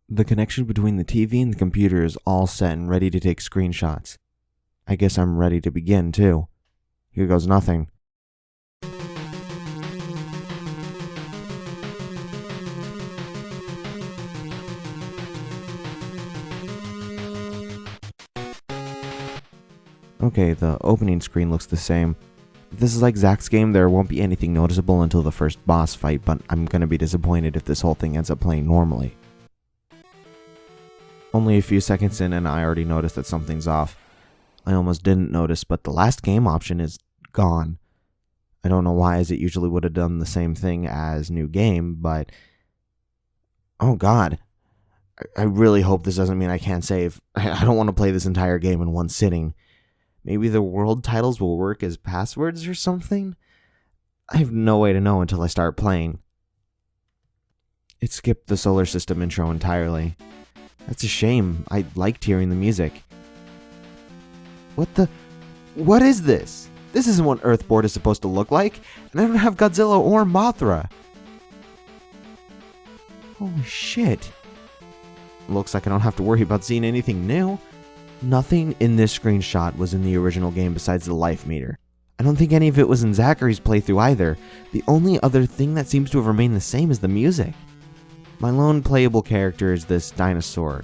The connection between the TV and the computer is all set and ready to take screenshots. I guess I'm ready to begin, too. Here goes nothing. Okay, the opening screen looks the same. If this is like Zach's game, there won't be anything noticeable until the first boss fight, but I'm gonna be disappointed if this whole thing ends up playing normally. Only a few seconds in and I already noticed that something's off. I almost didn't notice, but the last game option is gone. I don't know why, as it usually would have done the same thing as new game, but... Oh god. I really hope this doesn't mean I can't save. I don't want to play this entire game in one sitting. Maybe the world titles will work as passwords or something? I have no way to know until I start playing. It skipped the solar system intro entirely. That's a shame. I liked hearing the music. What is this? This isn't what Earthboard is supposed to look like, and I don't have Godzilla or Mothra. Holy shit. Looks like I don't have to worry about seeing anything new. Nothing in this screenshot was in the original game besides the life meter. I don't think any of it was in Zachary's playthrough either. The only other thing that seems to have remained the same is the music. My lone playable character is this dinosaur.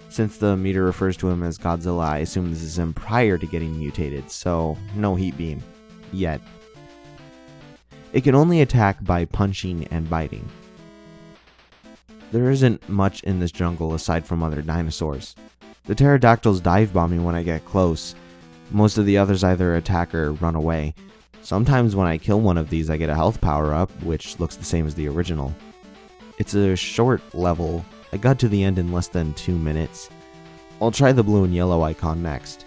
Since the meter refers to him as Godzilla, I assume this is him prior to getting mutated, so no heat beam. Yet. It can only attack by punching and biting. There isn't much in this jungle aside from other dinosaurs. The pterodactyls dive bomb me when I get close. Most of the others either attack or run away. Sometimes when I kill one of these I get a health power up, which looks the same as the original. It's a short level. I got to the end in less than 2 minutes. I'll try the blue and yellow icon next.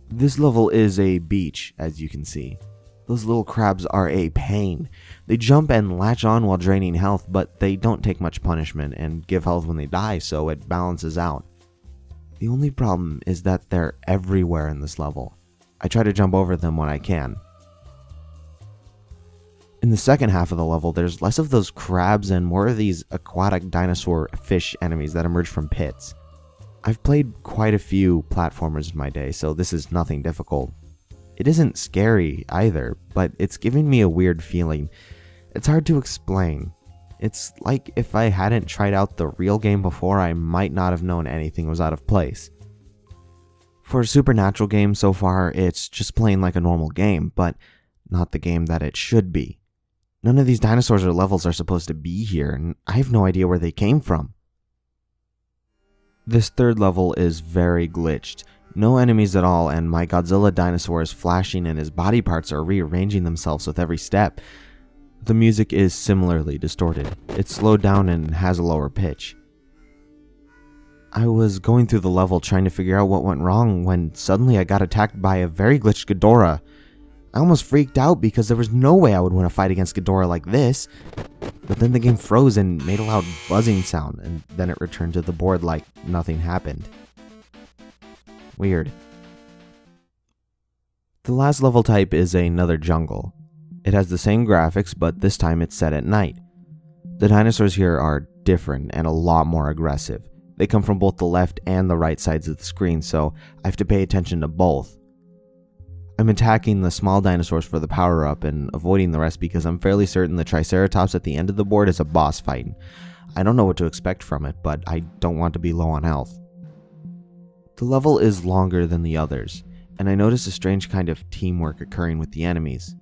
This level is a beach, as you can see. Those little crabs are a pain. They jump and latch on while draining health, but they don't take much punishment and give health when they die, so it balances out. The only problem is that they're everywhere in this level. I try to jump over them when I can. In the second half of the level, there's less of those crabs and more of these aquatic dinosaur fish enemies that emerge from pits. I've played quite a few platformers in my day, so this is nothing difficult. It isn't scary either, but it's giving me a weird feeling. It's hard to explain. It's like if I hadn't tried out the real game before, I might not have known anything was out of place. For a supernatural game so far, it's just playing like a normal game, but not the game that it should be. None of these dinosaurs or levels are supposed to be here, and I have no idea where they came from. This third level is very glitched. No enemies at all, and my Godzilla dinosaur is flashing and his body parts are rearranging themselves with every step. The music is similarly distorted. It's slowed down and has a lower pitch. I was going through the level trying to figure out what went wrong when suddenly I got attacked by a very glitched Ghidorah. I almost freaked out because there was no way I would win a fight against Ghidorah like this. But then the game froze and made a loud buzzing sound, and then it returned to the board like nothing happened. Weird. The last level type is another jungle. It has the same graphics, but this time it's set at night. The dinosaurs here are different and a lot more aggressive. They come from both the left and the right sides of the screen, so I have to pay attention to both. I'm attacking the small dinosaurs for the power-up and avoiding the rest because I'm fairly certain the Triceratops at the end of the board is a boss fight. I don't know what to expect from it, but I don't want to be low on health. The level is longer than the others, and I notice a strange kind of teamwork occurring with the enemies.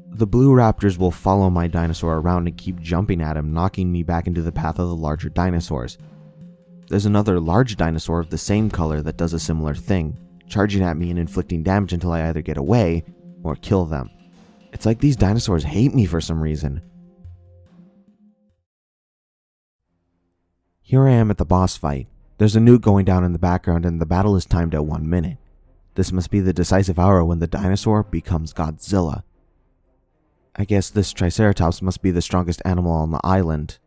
The blue raptors will follow my dinosaur around and keep jumping at him, knocking me back into the path of the larger dinosaurs. There's another large dinosaur of the same color that does a similar thing, charging at me and inflicting damage until I either get away or kill them. It's like these dinosaurs hate me for some reason. Here I am at the boss fight. There's a nuke going down in the background and the battle is timed at 1 minute. This must be the decisive hour when the dinosaur becomes Godzilla. I guess this Triceratops must be the strongest animal on the island.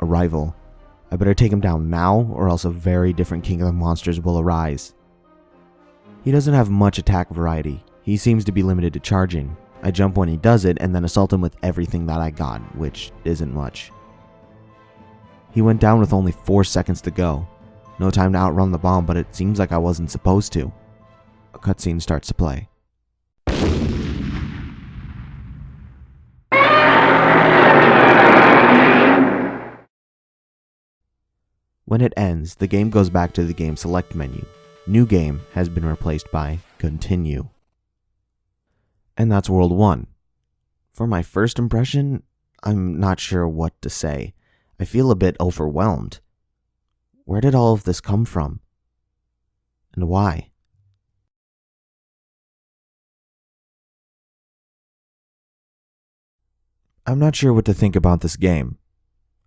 A rival. I better take him down now or else a very different king of monsters will arise. He doesn't have much attack variety. He seems to be limited to charging. I jump when he does it and then assault him with everything that I got, which isn't much. He went down with only 4 seconds to go. No time to outrun the bomb, but it seems like I wasn't supposed to. A cutscene starts to play. When it ends, the game goes back to the game select menu. New game has been replaced by continue. And that's World 1. For my first impression, I'm not sure what to say. I feel a bit overwhelmed. Where did all of this come from? And why? I'm not sure what to think about this game.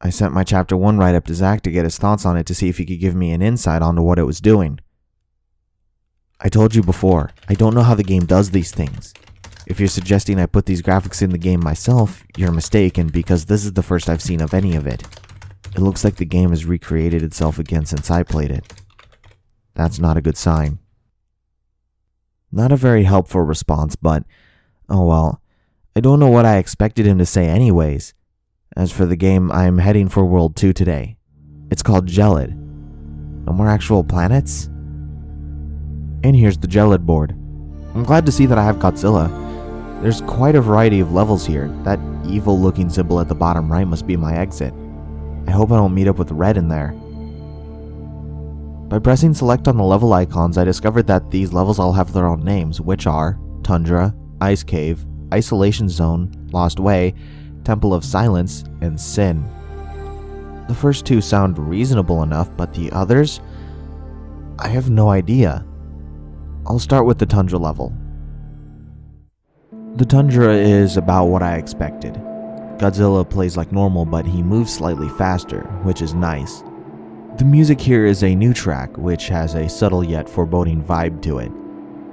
I sent my Chapter 1 write-up to Zach to get his thoughts on it to see if he could give me an insight onto what it was doing. I told you before, I don't know how the game does these things. If you're suggesting I put these graphics in the game myself, you're mistaken because this is the first I've seen of any of it. It looks like the game has recreated itself again since I played it. That's not a good sign. Not a very helpful response, but oh well. I don't know what I expected him to say anyways. As for the game, I'm heading for World 2 today. It's called Gelid. No more actual planets? And here's the Gelid board. I'm glad to see that I have Godzilla. There's quite a variety of levels here. That evil looking symbol at the bottom right must be my exit. I hope I don't meet up with Red in there. By pressing select on the level icons, I discovered that these levels all have their own names, which are Tundra, Ice Cave, Isolation Zone, Lost Way, Temple of Silence, and Sin. The first two sound reasonable enough, but the others? I have no idea. I'll start with the Tundra level. The Tundra is about what I expected. Godzilla plays like normal, but he moves slightly faster, which is nice. The music here is a new track, which has a subtle yet foreboding vibe to it.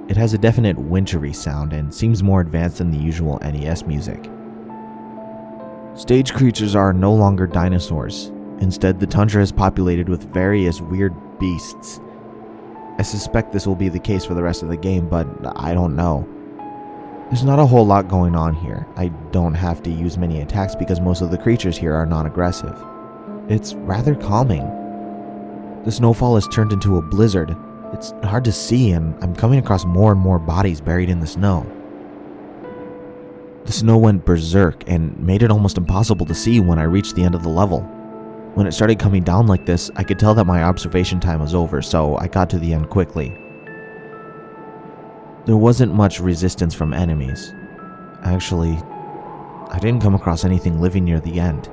It has a definite wintry sound and seems more advanced than the usual NES music. Stage creatures are no longer dinosaurs. Instead, the Tundra is populated with various weird beasts. I suspect this will be the case for the rest of the game, but I don't know. There's not a whole lot going on here. I don't have to use many attacks because most of the creatures here are non-aggressive. It's rather calming. The snowfall has turned into a blizzard. It's hard to see, and I'm coming across more and more bodies buried in the snow. The snow went berserk and made it almost impossible to see when I reached the end of the level. When it started coming down like this, I could tell that my observation time was over, so I got to the end quickly. There wasn't much resistance from enemies. Actually, I didn't come across anything living near the end.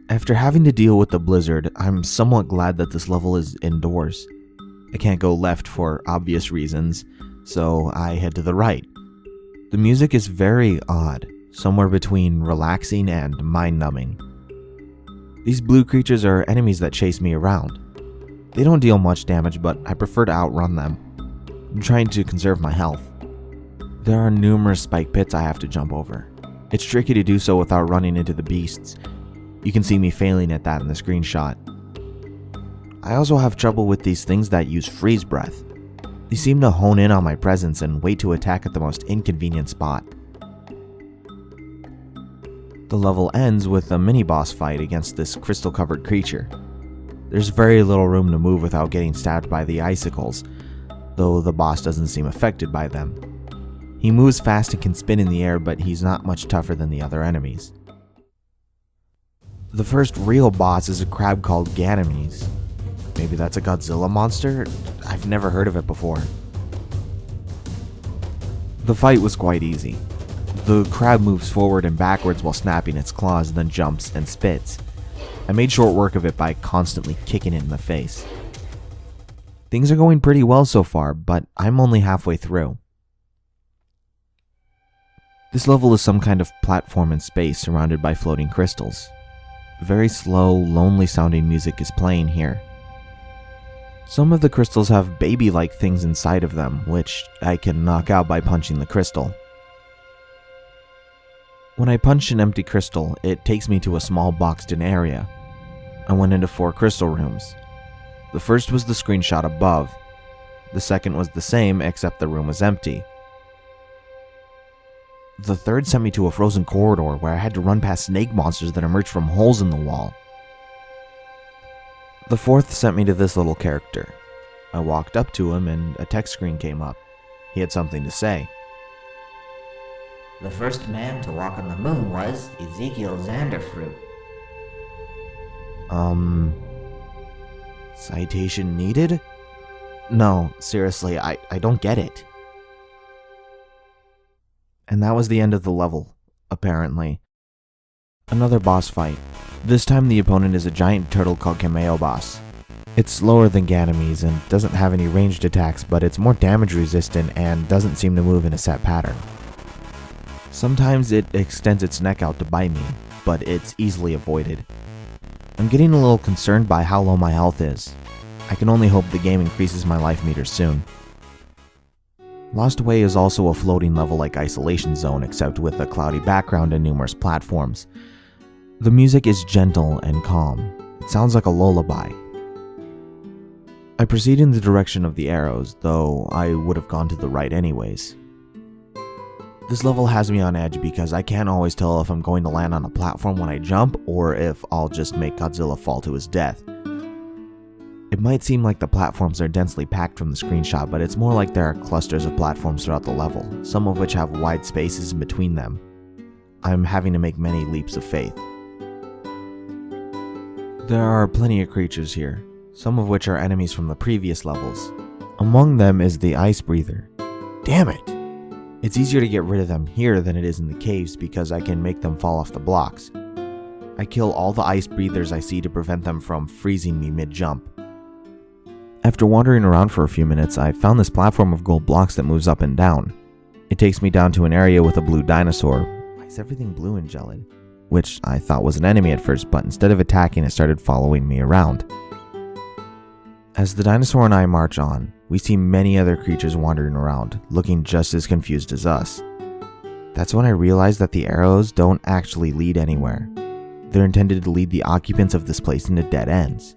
After having to deal with the blizzard, I'm somewhat glad that this level is indoors. I can't go left for obvious reasons, so I head to the right. The music is very odd, somewhere between relaxing and mind-numbing. These blue creatures are enemies that chase me around. They don't deal much damage, but I prefer to outrun them. I'm trying to conserve my health. There are numerous spike pits I have to jump over. It's tricky to do so without running into the beasts. You can see me failing at that in the screenshot. I also have trouble with these things that use freeze breath. They seem to hone in on my presence and wait to attack at the most inconvenient spot. The level ends with a mini-boss fight against this crystal-covered creature. There's very little room to move without getting stabbed by the icicles, though the boss doesn't seem affected by them. He moves fast and can spin in the air, but he's not much tougher than the other enemies. The first real boss is a crab called Ganymede. Maybe that's a Godzilla monster? I've never heard of it before. The fight was quite easy. The crab moves forward and backwards while snapping its claws, then jumps and spits. I made short work of it by constantly kicking it in the face. Things are going pretty well so far, but I'm only halfway through. This level is some kind of platform in space surrounded by floating crystals. Very slow, lonely sounding music is playing here. Some of the crystals have baby-like things inside of them, which I can knock out by punching the crystal. When I punch an empty crystal, it takes me to a small boxed-in area. I went into 4 crystal rooms. The first was the screenshot above. The second was the same, except the room was empty. The third sent me to a frozen corridor where I had to run past snake monsters that emerged from holes in the wall. The fourth sent me to this little character. I walked up to him and a text screen came up. He had something to say. The first man to walk on the moon was Ezekiel Zanderfruit. Citation needed? No, seriously, I don't get it. And that was the end of the level, apparently. Another boss fight. This time the opponent is a giant turtle called Cameo Boss. It's slower than Ganymede's and doesn't have any ranged attacks, but it's more damage resistant and doesn't seem to move in a set pattern. Sometimes it extends its neck out to bite me, but it's easily avoided. I'm getting a little concerned by how low my health is. I can only hope the game increases my life meter soon. Lost Away is also a floating level like Isolation Zone, except with a cloudy background and numerous platforms. The music is gentle and calm. It sounds like a lullaby. I proceed in the direction of the arrows, though I would have gone to the right anyways. This level has me on edge because I can't always tell if I'm going to land on a platform when I jump or if I'll just make Godzilla fall to his death. It might seem like the platforms are densely packed from the screenshot, but it's more like there are clusters of platforms throughout the level, some of which have wide spaces in between them. I'm having to make many leaps of faith. There are plenty of creatures here, some of which are enemies from the previous levels. Among them is the Ice Breather. Damn it! It's easier to get rid of them here than it is in the caves because I can make them fall off the blocks. I kill all the Ice Breathers I see to prevent them from freezing me mid-jump. After wandering around for a few minutes, I found this platform of gold blocks that moves up and down. It takes me down to an area with a blue dinosaur. Why is everything blue and gelid? Which I thought was an enemy at first, but instead of attacking, it started following me around. As the dinosaur and I march on, we see many other creatures wandering around, looking just as confused as us. That's when I realized that the arrows don't actually lead anywhere. They're intended to lead the occupants of this place into dead ends.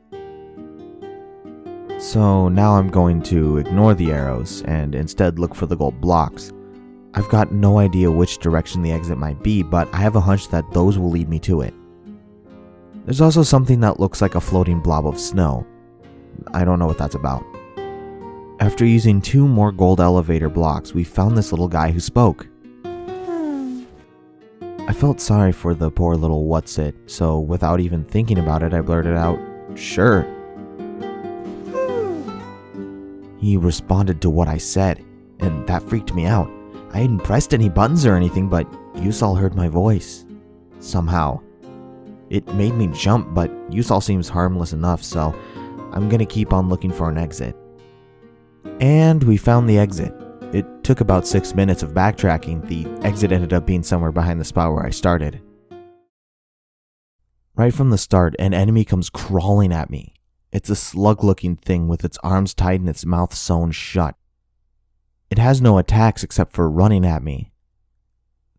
So now I'm going to ignore the arrows and instead look for the gold blocks. I've got no idea which direction the exit might be, but I have a hunch that those will lead me to it. There's also something that looks like a floating blob of snow. I don't know what that's about. After using 2 more gold elevator blocks, we found this little guy who spoke. I felt sorry for the poor little what's-it, so without even thinking about it, I blurted out, "Sure." He responded to what I said, and that freaked me out. I hadn't pressed any buttons or anything, but Yusal heard my voice. Somehow. It made me jump, but Yusal seems harmless enough, so I'm gonna keep on looking for an exit. And we found the exit. It took about 6 minutes of backtracking. The exit ended up being somewhere behind the spot where I started. Right from the start, an enemy comes crawling at me. It's a slug-looking thing with its arms tied and its mouth sewn shut. It has no attacks except for running at me.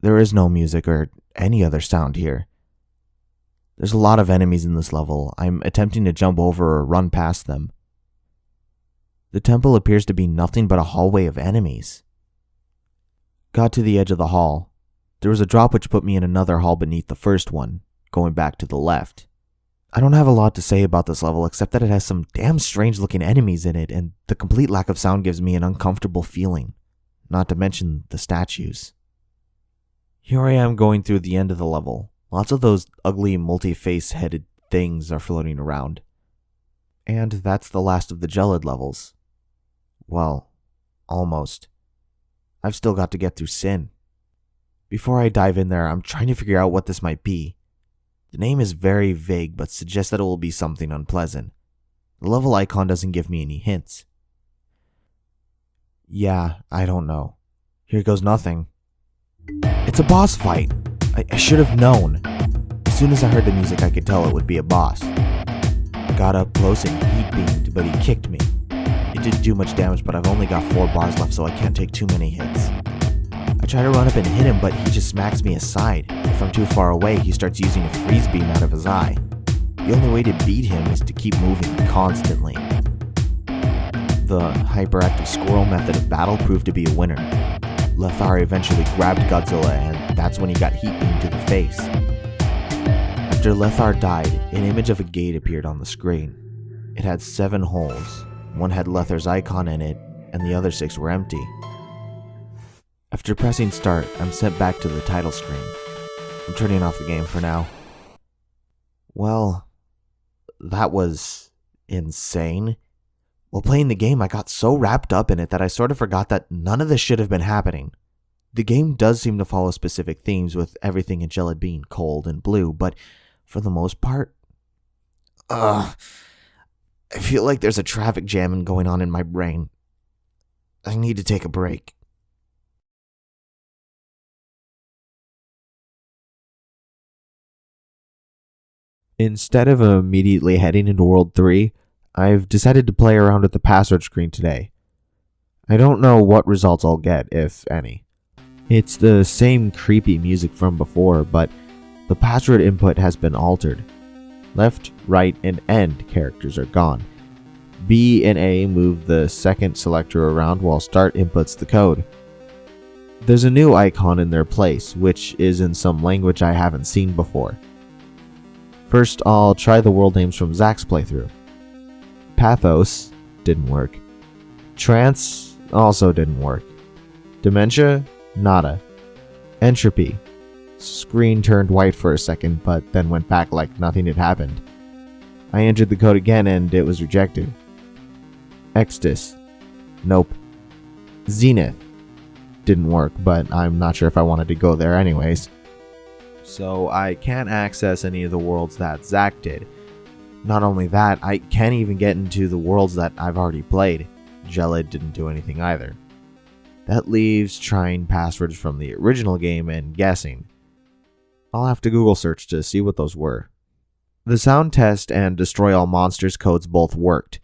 There is no music or any other sound here. There's a lot of enemies in this level. I'm attempting to jump over or run past them. The temple appears to be nothing but a hallway of enemies. Got to the edge of the hall. There was a drop which put me in another hall beneath the first one, going back to the left. I don't have a lot to say about this level except that it has some damn strange looking enemies in it, and the complete lack of sound gives me an uncomfortable feeling, not to mention the statues. Here I am going through the end of the level. Lots of those ugly multi-face headed things are floating around. And that's the last of the gelid levels. Well, almost. I've still got to get through Sin. Before I dive in there, I'm trying to figure out what this might be. The name is very vague, but suggests that it will be something unpleasant. The level icon doesn't give me any hints. Yeah, I don't know. Here goes nothing. It's a boss fight! I should have known. As soon as I heard the music, I could tell it would be a boss. I got up close and heat beamed, but he kicked me. It didn't do much damage, but I've only got 4 bars left, so I can't take too many hits. I try to run up and hit him, but he just smacks me aside. If I'm too far away, he starts using a freeze beam out of his eye. The only way to beat him is to keep moving constantly. The hyperactive squirrel method of battle proved to be a winner. Lethar eventually grabbed Godzilla, and that's when he got heat beamed to the face. After Lethar died, an image of a gate appeared on the screen. It had 7 holes. One had Lethar's icon in it, and the other 6 were empty. After pressing start, I'm sent back to the title screen. I'm turning off the game for now. Well, that was insane. While playing the game, I got so wrapped up in it that I sort of forgot that none of this should have been happening. The game does seem to follow specific themes, with everything in Gelid being cold and blue, but for the most part, I feel like there's a traffic jam going on in my brain. I need to take a break. Instead of immediately heading into World 3, I've decided to play around with the password screen today. I don't know what results I'll get, if any. It's the same creepy music from before, but the password input has been altered. Left, right, and end characters are gone. B and A move the second selector around while start inputs the code. There's a new icon in their place, which is in some language I haven't seen before. First, I'll try the world names from Zach's playthrough. Pathos didn't work. Trance also didn't work. Dementia, nada. Entropy. Screen turned white for a second, but then went back like nothing had happened. I entered the code again and it was rejected. Extus. Nope. Zenith. Didn't work, but I'm not sure if I wanted to go there anyways. So I can't access any of the worlds that Zach did. Not only that, I can't even get into the worlds that I've already played. Gelid didn't do anything either. That leaves trying passwords from the original game and guessing. I'll have to Google search to see what those were. The sound test and destroy all monsters codes both worked.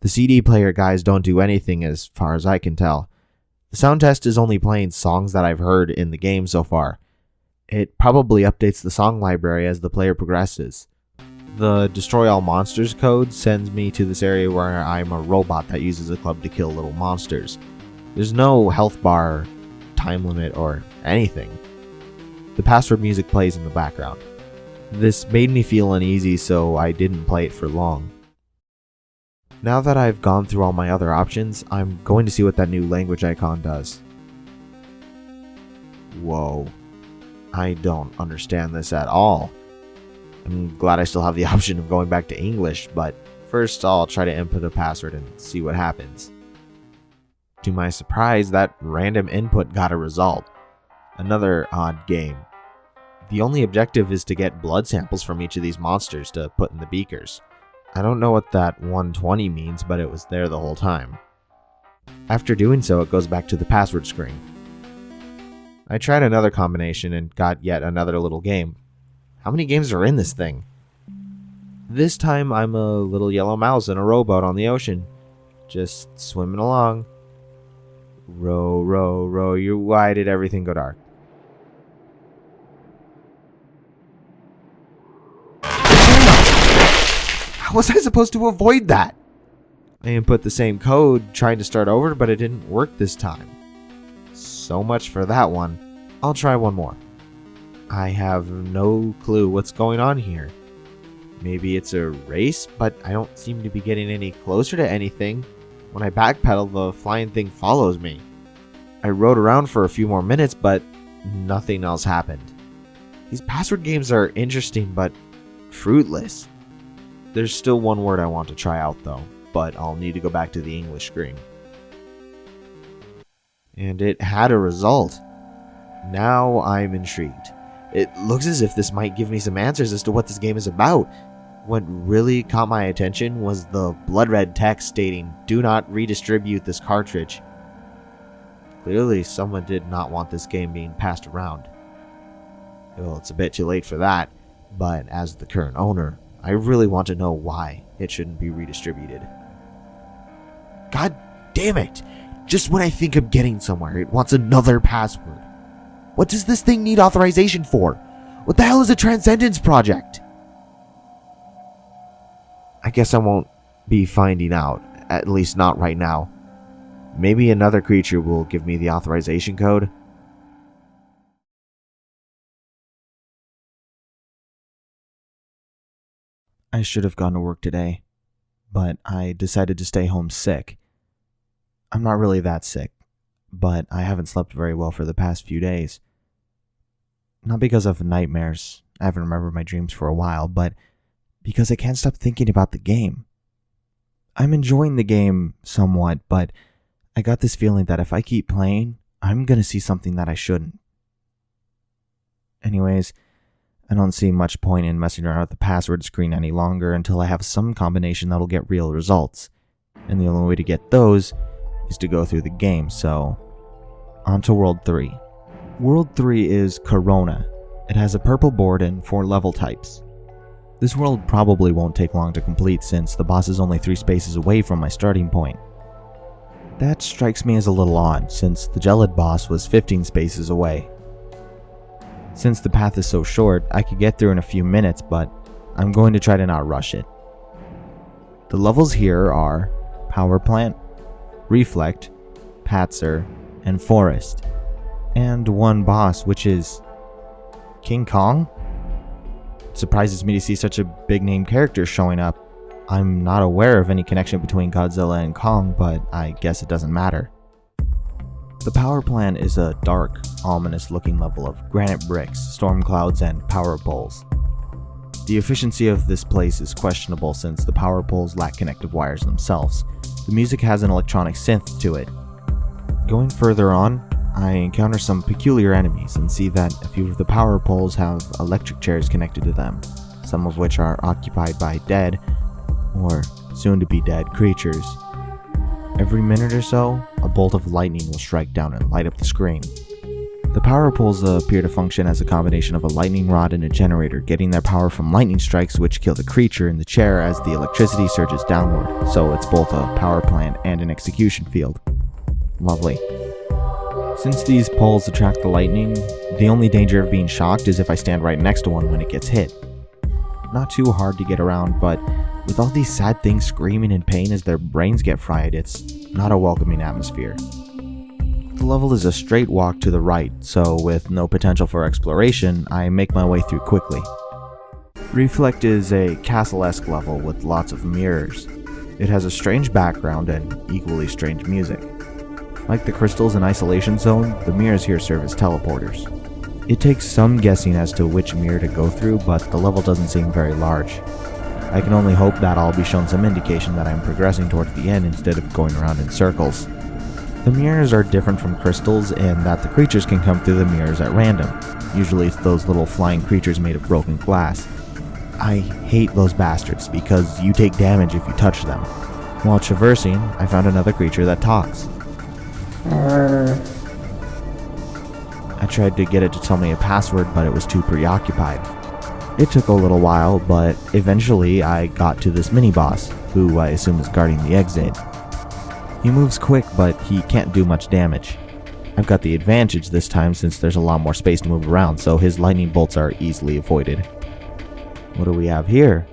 The CD player guys don't do anything as far as I can tell. The sound test is only playing songs that I've heard in the game so far. It probably updates the song library as the player progresses. The destroy all monsters code sends me to this area where I'm a robot that uses a club to kill little monsters. There's no health bar, time limit, or anything. The password music plays in the background. This made me feel uneasy, so I didn't play it for long. Now that I've gone through all my other options, I'm going to see what that new language icon does. Whoa. I don't understand this at all. I'm glad I still have the option of going back to English, but first I'll try to input a password and see what happens. To my surprise, that random input got a result. Another odd game. The only objective is to get blood samples from each of these monsters to put in the beakers. I don't know what that 120 means, but it was there the whole time. After doing so, it goes back to the password screen. I tried another combination and got yet another little game. How many games are in this thing? This time I'm a little yellow mouse in a rowboat on the ocean. Just swimming along. Row, row, row, why did everything go dark? How was I supposed to avoid that? I input the same code trying to start over, but it didn't work this time. So much for that one. I'll try one more. I have no clue what's going on here. Maybe it's a race, but I don't seem to be getting any closer to anything. When I backpedal, the flying thing follows me. I rode around for a few more minutes, but nothing else happened. These password games are interesting, but fruitless. There's still one word I want to try out though, but I'll need to go back to the English screen. And it had a result. Now I'm intrigued. It looks as if this might give me some answers as to what this game is about. What really caught my attention was the blood red text stating, "Do not redistribute this cartridge." Clearly, someone did not want this game being passed around. Well, it's a bit too late for that, but as the current owner, I really want to know why it shouldn't be redistributed. God damn it! Just when I think I'm getting somewhere, it wants another password. What does this thing need authorization for? What the hell is a Transcendence project? I guess I won't be finding out. At least not right now. Maybe another creature will give me the authorization code. I should have gone to work today, but I decided to stay home sick. I'm not really that sick, but I haven't slept very well for the past few days. Not because of nightmares, I haven't remembered my dreams for a while, but because I can't stop thinking about the game. I'm enjoying the game somewhat, but I got this feeling that if I keep playing, I'm gonna see something that I shouldn't. Anyways, I don't see much point in messing around with the password screen any longer until I have some combination that'll get real results. And the only way to get those is to go through the game, so on to World 3. World 3 is Corona. It has a purple board and 4 level types. This world probably won't take long to complete since the boss is only 3 spaces away from my starting point. That strikes me as a little odd since the Gelid boss was 15 spaces away. Since the path is so short, I could get through in a few minutes, but I'm going to try to not rush it. The levels here are Powerplant, Reflect, Patzer, and Forest, and one boss, which is King Kong? It surprises me to see such a big name character showing up. I'm not aware of any connection between Godzilla and Kong, but I guess it doesn't matter. The power plant is a dark, ominous looking level of granite bricks, storm clouds, and power poles. The efficiency of this place is questionable since the power poles lack connective wires themselves. The music has an electronic synth to it. Going further on, I encounter some peculiar enemies and see that a few of the power poles have electric chairs connected to them, some of which are occupied by dead, or soon-to-be dead, creatures. Every minute or so, a bolt of lightning will strike down and light up the screen. The power poles appear to function as a combination of a lightning rod and a generator, getting their power from lightning strikes which kill the creature in the chair as the electricity surges downward, so it's both a power plant and an execution field. Lovely. Since these poles attract the lightning, the only danger of being shocked is if I stand right next to one when it gets hit. Not too hard to get around, but with all these sad things screaming in pain as their brains get fried, it's not a welcoming atmosphere. The level is a straight walk to the right, so with no potential for exploration, I make my way through quickly. Reflect is a castle-esque level with lots of mirrors. It has a strange background and equally strange music. Like the crystals in Isolation Zone, the mirrors here serve as teleporters. It takes some guessing as to which mirror to go through, but the level doesn't seem very large. I can only hope that I'll be shown some indication that I'm progressing towards the end instead of going around in circles. The mirrors are different from crystals in that the creatures can come through the mirrors at random. Usually it's those little flying creatures made of broken glass. I hate those bastards because you take damage if you touch them. While traversing, I found another creature that talks. I tried to get it to tell me a password, but it was too preoccupied. It took a little while, but eventually I got to this mini-boss, who I assume is guarding the exit. He moves quick, but he can't do much damage. I've got the advantage this time since there's a lot more space to move around, so his lightning bolts are easily avoided. What do we have here?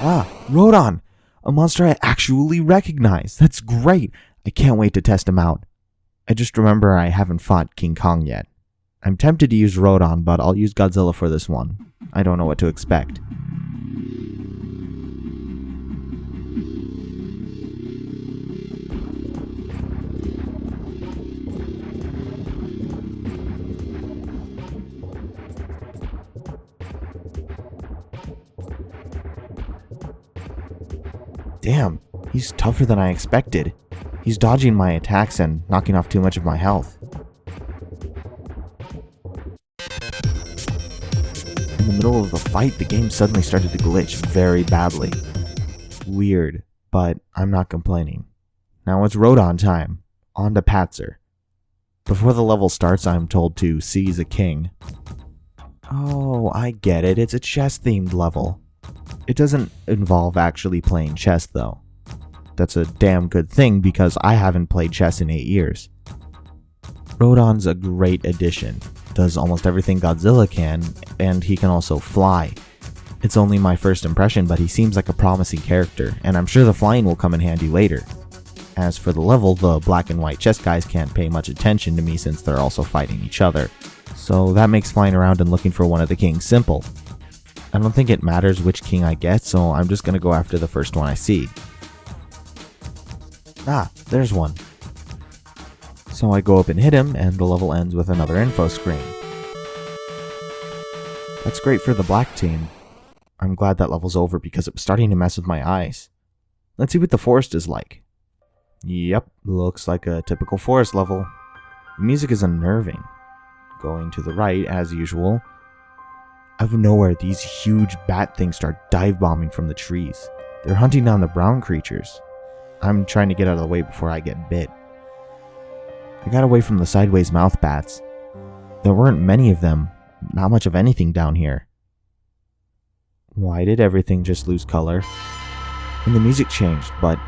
Ah, Rodon! A monster I actually recognize! That's great! I can't wait to test him out. I just remember I haven't fought King Kong yet. I'm tempted to use Rodon, but I'll use Godzilla for this one. I don't know what to expect. Damn, he's tougher than I expected. He's dodging my attacks and knocking off too much of my health. In the middle of the fight, the game suddenly started to glitch very badly. Weird, but I'm not complaining. Now it's Rodon time. On to Patzer. Before the level starts, I'm told to seize a king. Oh, I get it. It's a chess-themed level. It doesn't involve actually playing chess, though. That's a damn good thing because I haven't played chess in 8 years. Rodon's a great addition. Does almost everything Godzilla can, and he can also fly. It's only my first impression, but he seems like a promising character, and I'm sure the flying will come in handy later. As for the level, the black and white chess guys can't pay much attention to me since they're also fighting each other, so that makes flying around and looking for one of the kings simple. I don't think it matters which king I get, so I'm just gonna go after the first one I see. Ah, there's one. So I go up and hit him, and the level ends with another info screen. That's great for the black team. I'm glad that level's over because it was starting to mess with my eyes. Let's see what the forest is like. Yep, looks like a typical forest level. The music is unnerving. Going to the right, as usual. Out of nowhere, these huge bat things start dive bombing from the trees. They're hunting down the brown creatures. I'm trying to get out of the way before I get bit. I got away from the sideways mouth bats. There weren't many of them, not much of anything down here. Why did everything just lose color? And the music changed, but...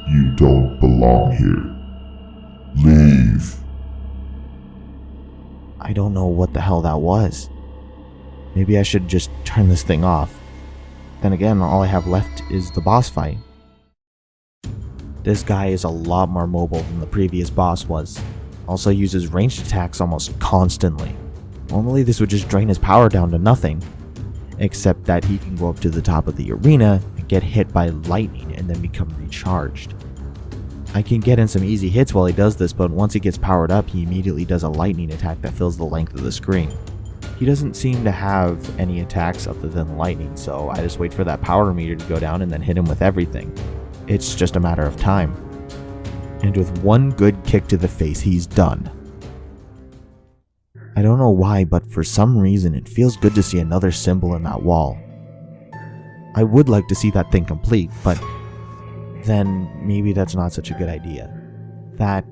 You don't belong here. Leave. I don't know what the hell that was. Maybe I should just turn this thing off. Then again, all I have left is the boss fight. This guy is a lot more mobile than the previous boss was. Also uses ranged attacks almost constantly. Normally this would just drain his power down to nothing. Except that he can go up to the top of the arena and get hit by lightning and then become recharged. I can get in some easy hits while he does this, but once he gets powered up, he immediately does a lightning attack that fills the length of the screen. He doesn't seem to have any attacks other than lightning, so I just wait for that power meter to go down and then hit him with everything. It's just a matter of time. And with one good kick to the face, he's done. I don't know why, but for some reason it feels good to see another symbol in that wall. I would like to see that thing complete, but then maybe that's not such a good idea. That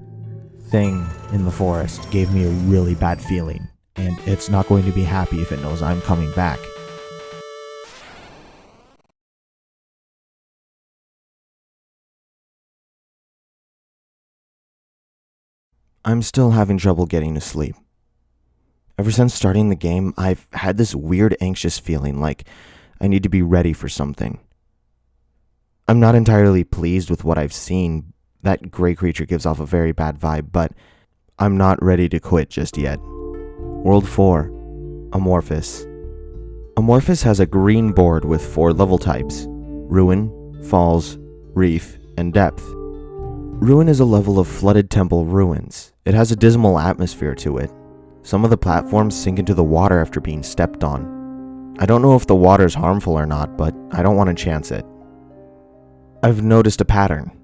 thing in the forest gave me a really bad feeling, and it's not going to be happy if it knows I'm coming back. I'm still having trouble getting to sleep. Ever since starting the game, I've had this weird anxious feeling like I need to be ready for something. I'm not entirely pleased with what I've seen. That gray creature gives off a very bad vibe, but I'm not ready to quit just yet. World 4, Amorphous. Amorphous has a green board with 4 level types: Ruin, Falls, Reef, and Depth. Ruin is a level of flooded temple ruins. It has a dismal atmosphere to it. Some of the platforms sink into the water after being stepped on. I don't know if the water is harmful or not, but I don't want to chance it. I've noticed a pattern.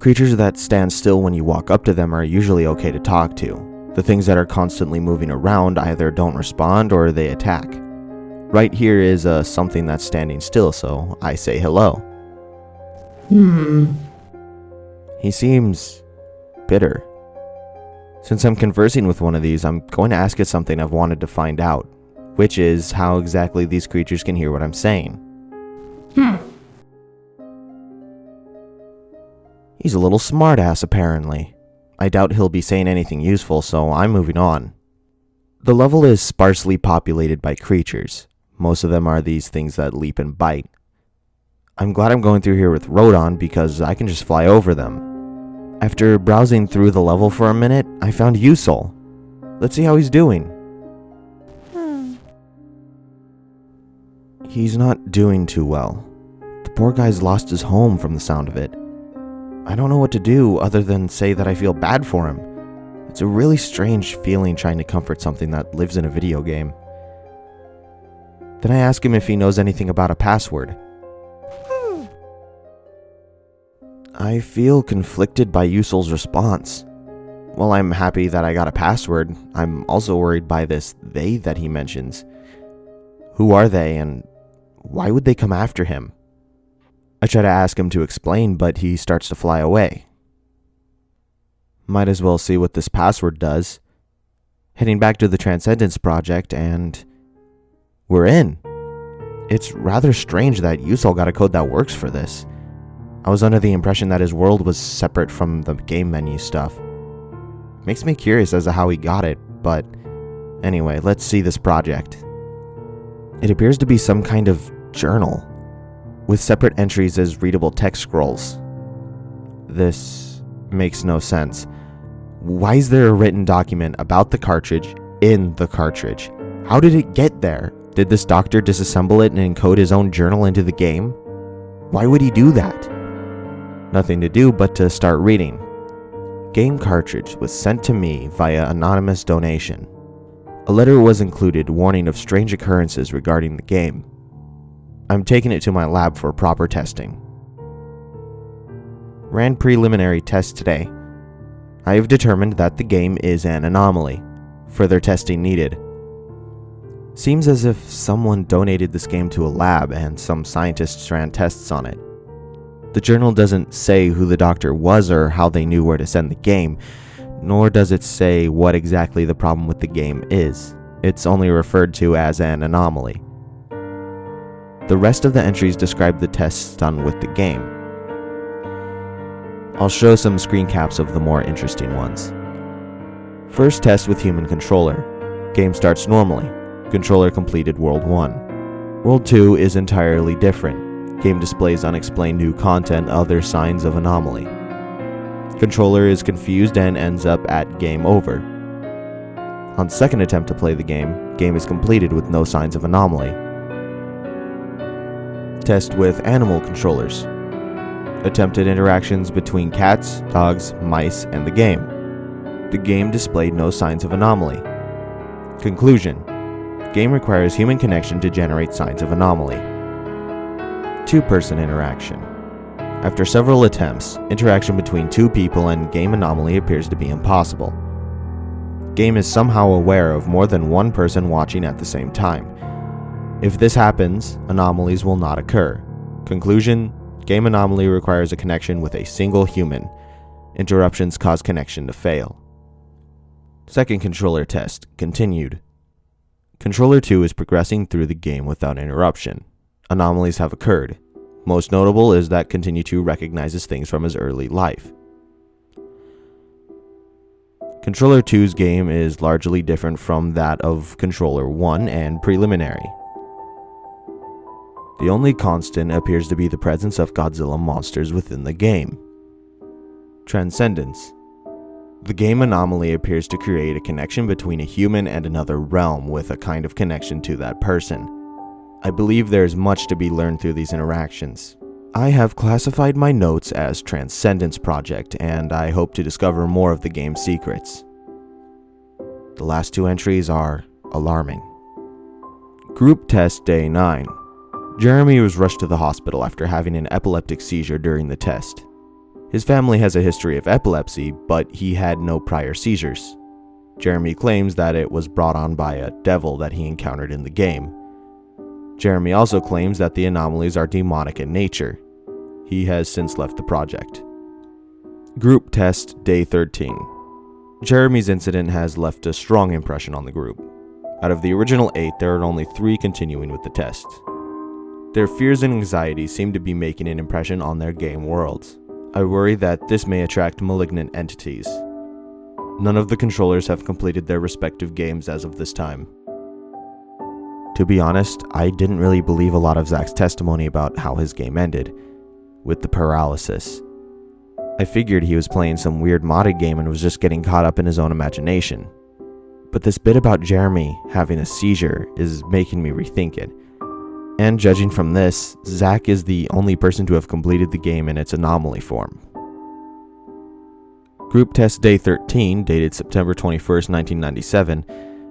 Creatures that stand still when you walk up to them are usually okay to talk to. The things that are constantly moving around either don't respond or they attack. Right here is something that's standing still, so I say hello. He seems bitter. Since I'm conversing with one of these, I'm going to ask it something I've wanted to find out, which is how exactly these creatures can hear what I'm saying. He's a little smartass, apparently. I doubt he'll be saying anything useful, so I'm moving on. The level is sparsely populated by creatures. Most of them are these things that leap and bite. I'm glad I'm going through here with Rodon because I can just fly over them. After browsing through the level for a minute, I found Yusol. Let's see how he's doing. He's not doing too well. The poor guy's lost his home from the sound of it. I don't know what to do other than say that I feel bad for him. It's a really strange feeling trying to comfort something that lives in a video game. Then I ask him if he knows anything about a password. I feel conflicted by Yusol's response. While I'm happy that I got a password, I'm also worried by this they that he mentions. Who are they, and why would they come after him? I try to ask him to explain, but he starts to fly away. Might as well see what this password does. Heading back to the Transcendence Project, and we're in. It's rather strange that Yusol got a code that works for this. I was under the impression that his world was separate from the game menu stuff. Makes me curious as to how he got it, but Anyway, let's see this project. It appears to be some kind of journal, with separate entries as readable text scrolls. This makes no sense. Why is there a written document about the cartridge in the cartridge? How did it get there? Did this doctor disassemble it and encode his own journal into the game? Why would he do that? Nothing to do but to start reading. Game cartridge was sent to me via anonymous donation. A letter was included warning of strange occurrences regarding the game. I'm taking it to my lab for proper testing. Ran preliminary tests today. I have determined that the game is an anomaly. Further testing needed. Seems as if someone donated this game to a lab and some scientists ran tests on it. The journal doesn't say who the doctor was or how they knew where to send the game, nor does it say what exactly the problem with the game is. It's only referred to as an anomaly. The rest of the entries describe the tests done with the game. I'll show some screen caps of the more interesting ones. First test with human controller. Game starts normally. Controller completed World 1. World 2 is entirely different. Game displays unexplained new content, other signs of anomaly. Controller is confused and ends up at game over. On second attempt to play the game is completed with no signs of anomaly. Test with animal controllers. Attempted interactions between cats, dogs, mice, and the game. The game displayed no signs of anomaly. Conclusion. Game requires human connection to generate signs of anomaly. Two-person interaction. After several attempts, interaction between two people and game anomaly appears to be impossible. Game is somehow aware of more than one person watching at the same time. If this happens, anomalies will not occur. Conclusion, game anomaly requires a connection with a single human. Interruptions cause connection to fail. Second controller test, continued. Controller 2 is progressing through the game without interruption. Anomalies have occurred. Most notable is that Continue 2 recognizes things from his early life. Controller 2's game is largely different from that of Controller 1 and preliminary. The only constant appears to be the presence of Godzilla monsters within the game. Transcendence. The game anomaly appears to create a connection between a human and another realm with a kind of connection to that person. I believe there is much to be learned through these interactions. I have classified my notes as Transcendence Project, and I hope to discover more of the game's secrets. The last two entries are alarming. Group Test Day 9. Jeremy was rushed to the hospital after having an epileptic seizure during the test. His family has a history of epilepsy, but he had no prior seizures. Jeremy claims that it was brought on by a devil that he encountered in the game. Jeremy also claims that the anomalies are demonic in nature. He has since left the project. Group Test Day 13. Jeremy's incident has left a strong impression on the group. Out of the original 8, there are only 3 continuing with the test. Their fears and anxieties seem to be making an impression on their game worlds. I worry that this may attract malignant entities. None of the controllers have completed their respective games as of this time. To be honest, I didn't really believe a lot of Zach's testimony about how his game ended, with the paralysis. I figured he was playing some weird modded game and was just getting caught up in his own imagination. But this bit about Jeremy having a seizure is making me rethink it. And judging from this, Zach is the only person to have completed the game in its anomaly form. Group Test Day 13, dated September 21st, 1997,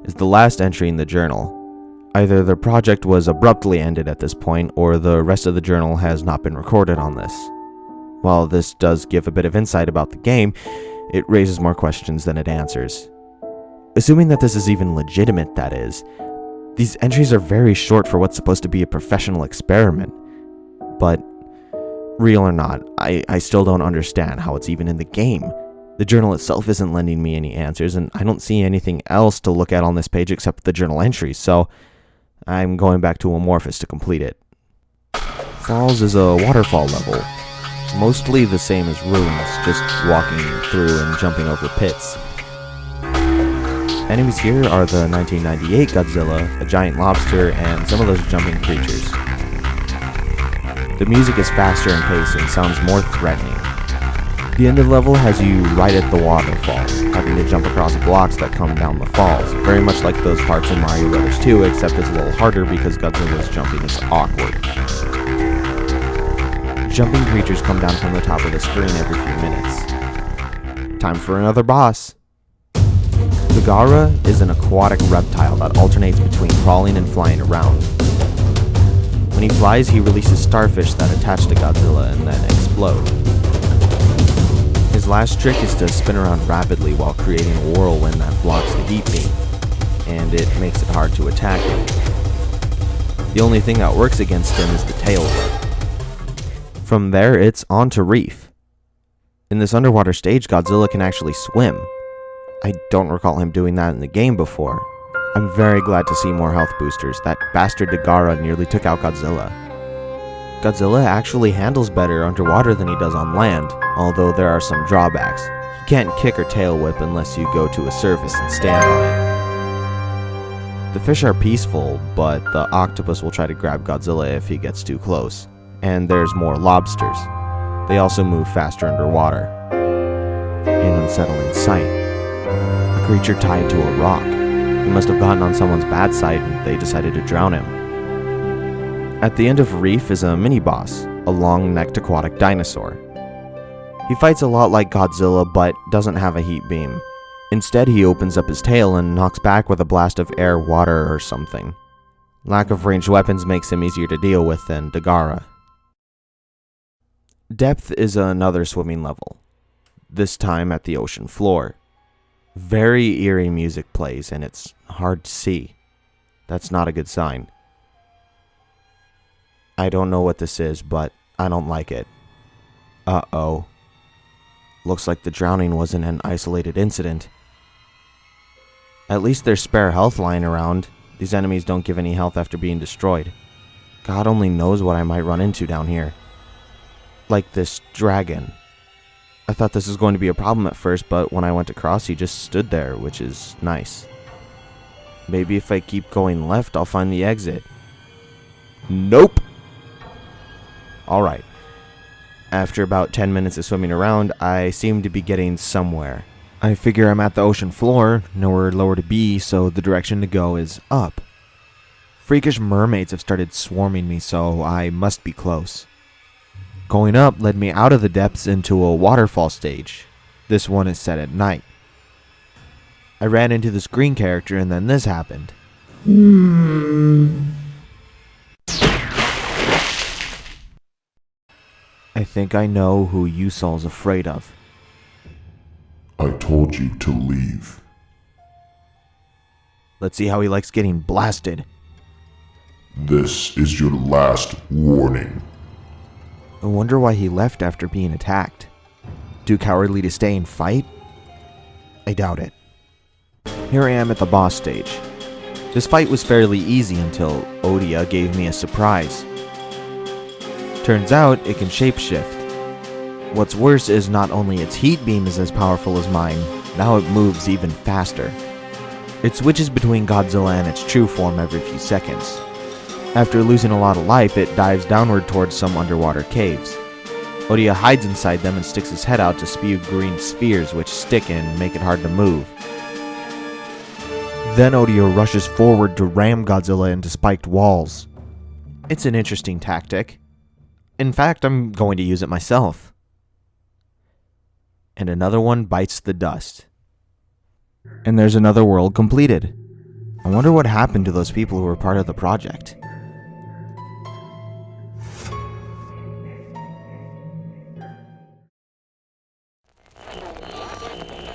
is the last entry in the journal. Either the project was abruptly ended at this point, or the rest of the journal has not been recorded on this. While this does give a bit of insight about the game, it raises more questions than it answers. Assuming that this is even legitimate, that is, these entries are very short for what's supposed to be a professional experiment. But, real or not, I still don't understand how it's even in the game. The journal itself isn't lending me any answers, and I don't see anything else to look at on this page except the journal entries, so I'm going back to Amorphous to complete it. Falls is a waterfall level. Mostly the same as Ruins, just walking through and jumping over pits. Enemies here are the 1998 Godzilla, a giant lobster, and some of those jumping creatures. The music is faster in pace and sounds more threatening. The end of the level has you right at the waterfall, having to jump across blocks that come down the falls, very much like those parts in Mario Bros. 2, except it's a little harder because Godzilla's jumping is awkward. Jumping creatures come down from the top of the screen every few minutes. Time for another boss. Negara is an aquatic reptile that alternates between crawling and flying around. When he flies, he releases starfish that attach to Godzilla and then explode. His last trick is to spin around rapidly while creating a whirlwind that blocks the heat beam, and it makes it hard to attack him. The only thing that works against him is the tail whip. From there, it's on to Reef. In this underwater stage, Godzilla can actually swim. I don't recall him doing that in the game before. I'm very glad to see more health boosters. That bastard Negara nearly took out Godzilla. Godzilla actually handles better underwater than he does on land, although there are some drawbacks. He can't kick or tail whip unless you go to a surface and stand on it. The fish are peaceful, but the octopus will try to grab Godzilla if he gets too close. And there's more lobsters. They also move faster underwater. An unsettling sight. A creature tied to a rock. He must have gotten on someone's bad side and they decided to drown him. At the end of Reef is a mini-boss, a long-necked aquatic dinosaur. He fights a lot like Godzilla but doesn't have a heat beam. Instead, he opens up his tail and knocks back with a blast of air, water, or something. Lack of ranged weapons makes him easier to deal with than Negara. Depth is another swimming level, this time at the ocean floor. Very eerie music plays, and it's hard to see. That's not a good sign. I don't know what this is, but I don't like it. Uh-oh. Looks like the drowning wasn't an isolated incident. At least there's spare health lying around. These enemies don't give any health after being destroyed. God only knows what I might run into down here. Like this dragon. I thought this was going to be a problem at first, but when I went across, he just stood there, which is nice. Maybe if I keep going left, I'll find the exit. Nope! Alright. After about 10 minutes of swimming around, I seem to be getting somewhere. I figure I'm at the ocean floor, nowhere lower to be, so the direction to go is up. Freakish mermaids have started swarming me, so I must be close. Going up led me out of the depths into a waterfall stage. This one is set at night. I ran into this green character and then this happened. I think I know who Yusol's afraid of. I told you to leave. Let's see how he likes getting blasted. This is your last warning. I wonder why he left after being attacked. Too cowardly to stay and fight? I doubt it. Here I am at the boss stage. This fight was fairly easy until Odia gave me a surprise. Turns out it can shapeshift. What's worse is not only its heat beam is as powerful as mine, now it moves even faster. It switches between Godzilla and its true form every few seconds. After losing a lot of life, it dives downward towards some underwater caves. Odia hides inside them and sticks his head out to spew green spheres which stick and make it hard to move. Then Odia rushes forward to ram Godzilla into spiked walls. It's an interesting tactic. In fact, I'm going to use it myself. And another one bites the dust. And there's another world completed. I wonder what happened to those people who were part of the project.